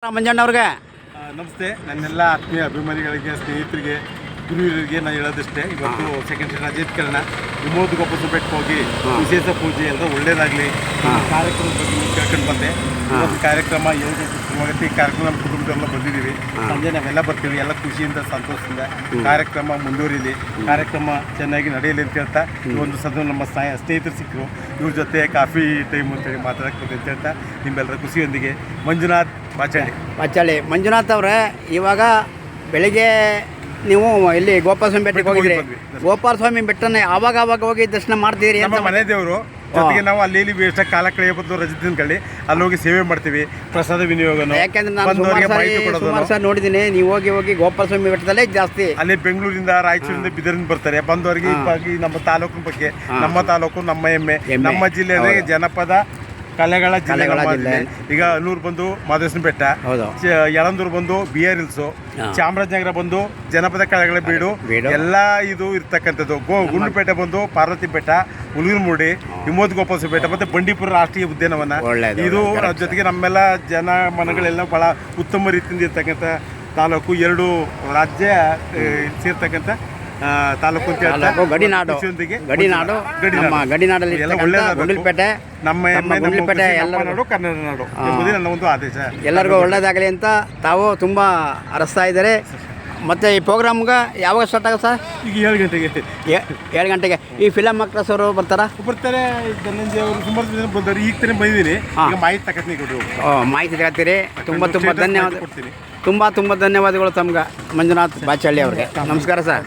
ಮಂಜಣ್ಣವ್ರಿಗೆ ನಮಸ್ತೆ. ನನ್ನೆಲ್ಲ ಆತ್ಮೀಯ ಅಭಿಮಾನಿಗಳಿಗೆ, ಸ್ನೇಹಿತರಿಗೆ, ಗುರುವಿರಿಗೆ ನಾನು ಹೇಳೋದಷ್ಟೇ. ಇವತ್ತು ಸೆಕೆಂಡ್ ರಾಜೀಕರಣ ವಿಮೋದಗೊಬ್ಬ ಬೆಟ್ಟಕ್ಕೆ ಹೋಗಿ ವಿಶೇಷ ಪೂಜೆ ಎಲ್ಲ ಒಳ್ಳೇದಾಗಲಿ ಕಾರ್ಯಕ್ರಮದ ಬಗ್ಗೆ ಕೇಳ್ಕೊಂಡು ಬಂದೆ. ಇವತ್ತು ಕಾರ್ಯಕ್ರಮ ಏನು ಶುರುವಾಗುತ್ತೆ. ಈ ಕಾರ್ಯಕ್ರಮ ನಮ್ಮ ಕುಟುಂಬದೆಲ್ಲ ಬಂದಿದ್ದೀವಿ. ಸಂಜೆ ನಾವೆಲ್ಲ ಬರ್ತೀವಿ. ಎಲ್ಲ ಖುಷಿಯಿಂದ ಸಂತೋಷದಿಂದ ಕಾರ್ಯಕ್ರಮ ಮುಂದುವರಿಲಿ, ಕಾರ್ಯಕ್ರಮ ಚೆನ್ನಾಗಿ ನಡೆಯಲಿ ಅಂತ ಹೇಳ್ತಾ ಈ ಒಂದು ಸದ ನಮ್ಮ ಸ್ನೇಹಿತರು ಸಿಕ್ಕರು. ಇವ್ರ ಜೊತೆ ಕಾಫಿ ಟೈಮ್ ಅಂತೇಳಿ ಮಾತಾಡಕ್ಕೆ ಬಂದೆ ಅಂತ ಹೇಳ್ತಾ ನಿಮ್ಮೆಲ್ಲರ ಖುಷಿಯೊಂದಿಗೆ ಮಂಜುನಾಥ್ ಬಾಚಾಳಿ. ಮಂಜುನಾಥ್ ಅವರೇ, ಇವಾಗ ಬೆಳಿಗ್ಗೆ ನೀವು ಇಲ್ಲಿ ಗೋಪಾಲಸ್ವಾಮಿ ಬೆಟ್ಟಕ್ಕೆ ಹೋಗಿದ್ರಿ. ಗೋಪಾಲಸ್ವಾಮಿ ಬೆಟ್ಟನ ಆವಾಗ ಹೋಗಿ ದರ್ಶನ ಮಾಡ್ತೀರಿ? ನಮ್ಮ ಮನೆ ದೇವರು ಜೊತೆಗೆ ನಾವು ಅಲ್ಲಿ ವೇಸ್ಟ್ ಕಾಲ ಕಳೆಯ ಬದಲು ರಜೆ ತಿನ್ಕೊಳ್ಳಿ ಅಲ್ಲಿ ಹೋಗಿ ಸೇವೆ ಮಾಡ್ತೀವಿ. ಪ್ರಸಾದ ವಿನಿಯೋಗನು, ಯಾಕೆಂದ್ರೆ ನಾನು ಸುಮಾರು ಸಲ ನೋಡಿದ್ದೀನಿ. ನೀವು ಹೋಗಿ ಗೋಪಾಲಸ್ವಾಮಿ ಬೆಟ್ಟದಲ್ಲೇ ಜಾಸ್ತಿ. ಅಲ್ಲಿ ಬೆಂಗಳೂರಿಂದ, ರಾಯಚೂರಿಂದ, ಬಿದರಿಂದ ಬರ್ತಾರೆ ಬಂದವರಿಗೆ. ನಮ್ಮ ತಾಲೂಕಿನ ಬಗ್ಗೆ, ನಮ್ಮ ತಾಲೂಕು ನಮ್ಮ ಹೆಮ್ಮೆ, ನಮ್ಮ ಜಿಲ್ಲೆ ಜನಪದ ಕಲೆಗಳ ಜಿಲ್ಲೆ. ಈಗ ಅನೂರು ಬಂದು ಮಾದೇಶ್ವರ ಬೆಟ್ಟ, ಯಳಂದೂರು ಬಂದು BR ಹಿಲ್ಸು, ಚಾಮರಾಜನಗರ ಬಂದು ಜನಪದ ಕಲೆಗಳ ಬೀಡು ಎಲ್ಲ ಇದು ಇರ್ತಕ್ಕಂಥದ್ದು. ಗುಂಡ್ಲುಪೇಟೆ ಬಂದು ಪಾರ್ವತಿ ಬೆಟ್ಟ, ಹುಲಿಗನಮೂಡಿ, ವಿಮೋದಗೊಬ್ಬ ಬೆಟ್ಟ, ಮತ್ತೆ ಬಂಡೀಪುರ ರಾಷ್ಟ್ರೀಯ ಉದ್ಯಾನವನ. ಇದು ಜೊತೆಗೆ ನಮ್ಮೆಲ್ಲ ಜನ ಮನಗಳೆಲ್ಲ ಬಹಳ ಉತ್ತಮ ರೀತಿಯಿಂದ ಇರ್ತಕ್ಕಂಥ ತಾಲೂಕು. 2 ರಾಜ್ಯ ಸೇರ್ತಕ್ಕಂಥ ತಾಲೂಕು ಅಂತ ಹೇಳ್ತಾರೆ. ಗಡಿನಾಡಲ್ಲಿ ಗುಂಡ್ಲುಪೇಟೆ, ನಮ್ಮ ಗುಂಡ್ಲುಪೇಟೆ ನಾಡು, ಕನ್ನಡ ನಾಡು ಎಂಬುದೇ ನನ್ನ ಒಂದು ಆದೇಶ. ಎಲ್ಲರಿಗೂ ಒಳ್ಳೇದಾಗಲಿ ಅಂತ ತಾವು ತುಂಬ ಅರಸ್ತಾ ಇದ್ದಾರೆ. ಮತ್ತು ಈ ಪ್ರೋಗ್ರಾಮ್ಗೆ ಯಾವಾಗ ಸ್ಟಾರ್ಟ್ ಆಗುತ್ತೆ ಸರ್? ಈಗ 7 ಗಂಟೆಗೆ. ಈ ಫಿಲಮ್ ಆಕ್ಟರ್ಸ್ ಅವರು ಬರ್ತಾರೆ. ಧನಂಜಯ ಅವರು ಸುಮಾರು ಜನ ಬಂದವರು. ಈಗ ತಾನೇ ಬಂದಿದ್ದೀನಿ. ಈಗ ಮಾಹಿತಿ ತಗೊಳ್ತೀನಿ. ಮಾಹಿತಿ ತಗೋತೀರಿ. ತುಂಬ ಧನ್ಯವಾದ. ತುಂಬ ಧನ್ಯವಾದಗಳು ತಮ್ಗೆ ಮಂಜುನಾಥ್ ಬಾಚಾಳಿ ಅವ್ರಿಗೆ. ನಮಸ್ಕಾರ ಸರ್.